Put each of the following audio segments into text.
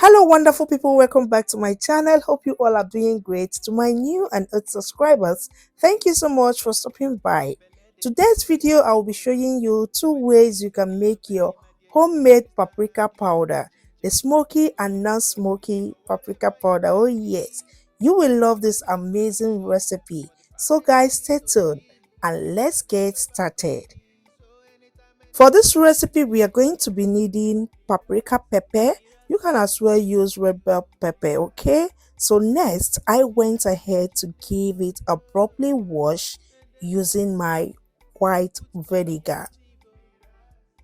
Hello wonderful people, welcome back to my channel. Hope you all are doing great. To my new and old subscribers, thank you so much for stopping by. Today's video I will be showing you two ways you can make your homemade paprika powder, the smoky and non-smoky paprika powder. Oh yes, you will love this amazing recipe. So guys, stay tuned and let's get started. For this recipe, we are going to be needing paprika pepper. You can as well use red bell pepper, okay? So next, I went ahead to give it a properly wash using my white vinegar.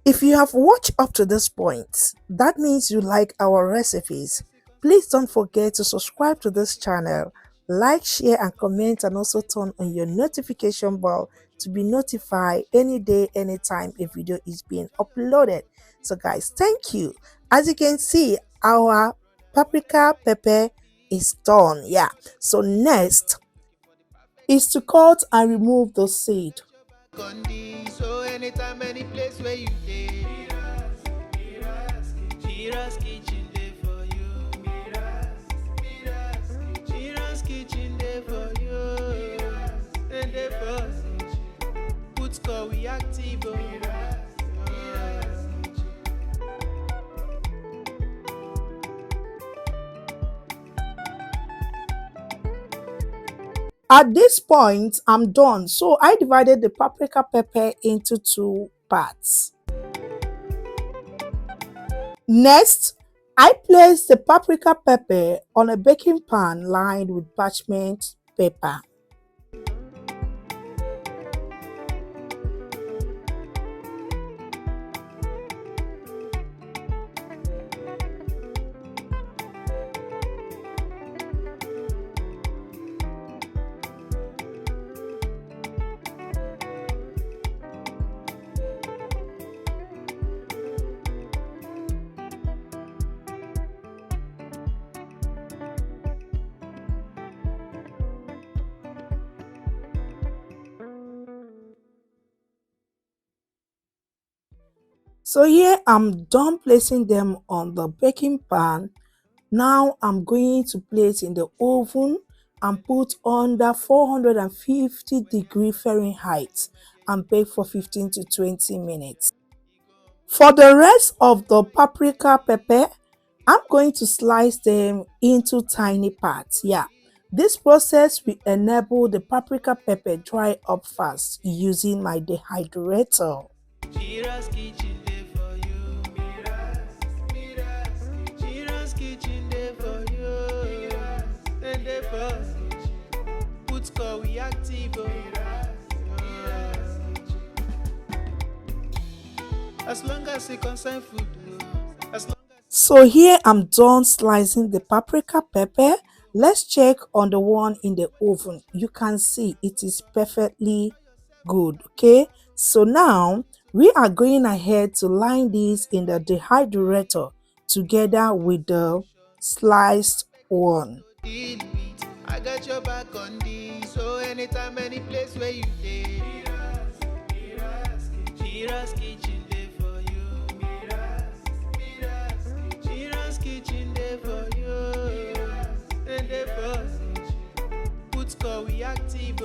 If you have watched up to this point, that means you like our recipes. Please don't forget to subscribe to this channel, like, share and comment, and also turn on your notification bell to be notified any day, anytime a video is being uploaded. So guys, thank you. As you can see, our paprika pepper is done. Yeah, so next is to cut and remove the seed. So anytime, any place where you dey, Mira's kitchen dey for you. Mira's kitchen dey for you. And dey for put call we active. At this point, I'm done. So I divided the paprika pepper into two parts. Next, I placed the paprika pepper on a baking pan lined with parchment paper. So here I'm done placing them on the baking pan. Now I'm going to place in the oven and put under 450 Fahrenheit and bake for 15 to 20 minutes. For the rest of the paprika pepper, I'm going to slice them into tiny parts. Yeah, this process will enable the paprika pepper dry up fast using my dehydrator. Mira's kitchen dey for you. Mira's kitchen dey for you. And dey for put call we active. As long as it concern food, as long as So here I'm done slicing the paprika pepper. Let's check on the one in the oven. You can see it is perfectly good. Okay, so now we are going ahead to line this in the dehydrator together with the sliced one. deal with, I got your back on this. So anytime, any place where you dey, Mira's kitchen dey for you. Mira's kitchen dey for you. And dey for put call we active.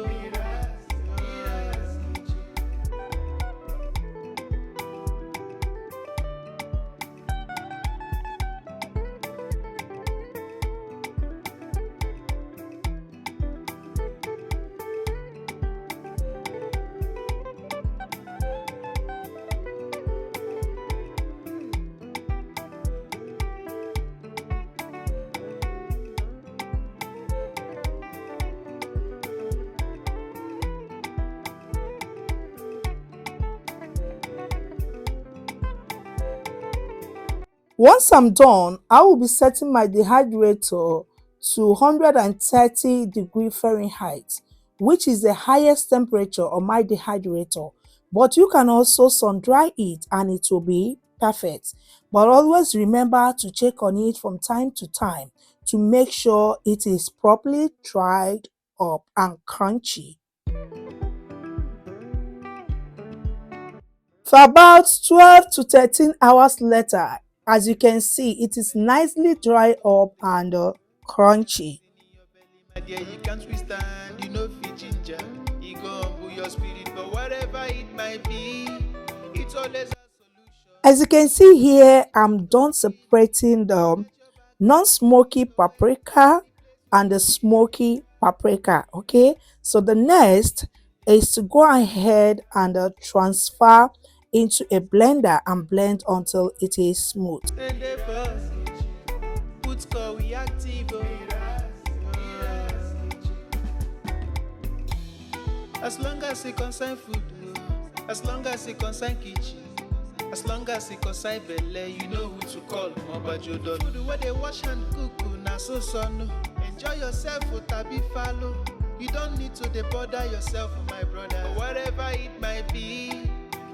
Once I'm done, I will be setting my dehydrator to 130 Fahrenheit, which is the highest temperature on my dehydrator. But you can also sun dry it and it will be perfect. But always remember to check on it from time to time to make sure it is properly dried up and crunchy. For about 12 to 13 hours later, As you can see, it is nicely dry up and crunchy. My dear, you can't withstand, you know fit ginger. You go humble your spirit, but whatever it might be, it's always a solution. As you can see here, I'm done separating the non-smoky paprika and the smoky paprika. Okay, so the next is to go ahead and transfer into a blender and blend until it is smooth. And the boss, put call we active. As long as it concern food, as long as it concern kitchen, as long as it concern belle, you know who to call. Obajo don. Food where they wash and cook, na so son. Enjoy yourself, tabi follow. You don't need to dey bother yourself, my brother. Whatever it might be,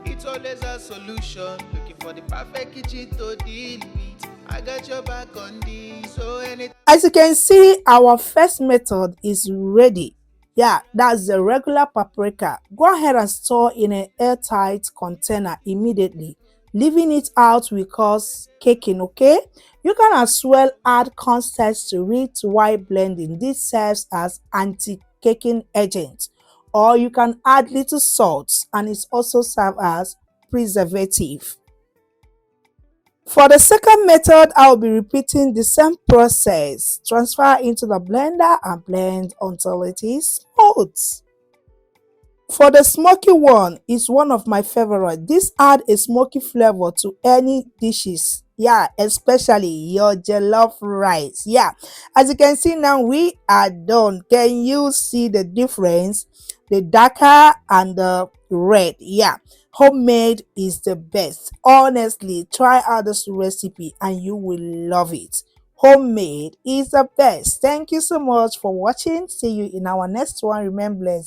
it's always a solution. Looking for the perfect kitchen to deal with. I got your back on this, so anything. As you can see, our first method is ready. Yeah, that's the regular paprika. Go ahead and store in an airtight container immediately. Leaving it out will cause caking, okay? You can as well add cornstarch to it while blending. This serves as anti-caking agent. Or you can add little salt and it also serves as preservative. For the second method, I'll be repeating the same process. Transfer into the blender and blend until it is smooth. For the smoky one, it's one of my favorite. This add a smoky flavor to any dishes. Yeah, especially your jollof rice. Yeah, as you can see now, we are done. Can you see the difference? The darker and the red. Yeah, homemade is the best. Honestly, try out this recipe and you will love it. Homemade is the best. Thank you so much for watching. See you in our next one. Remember,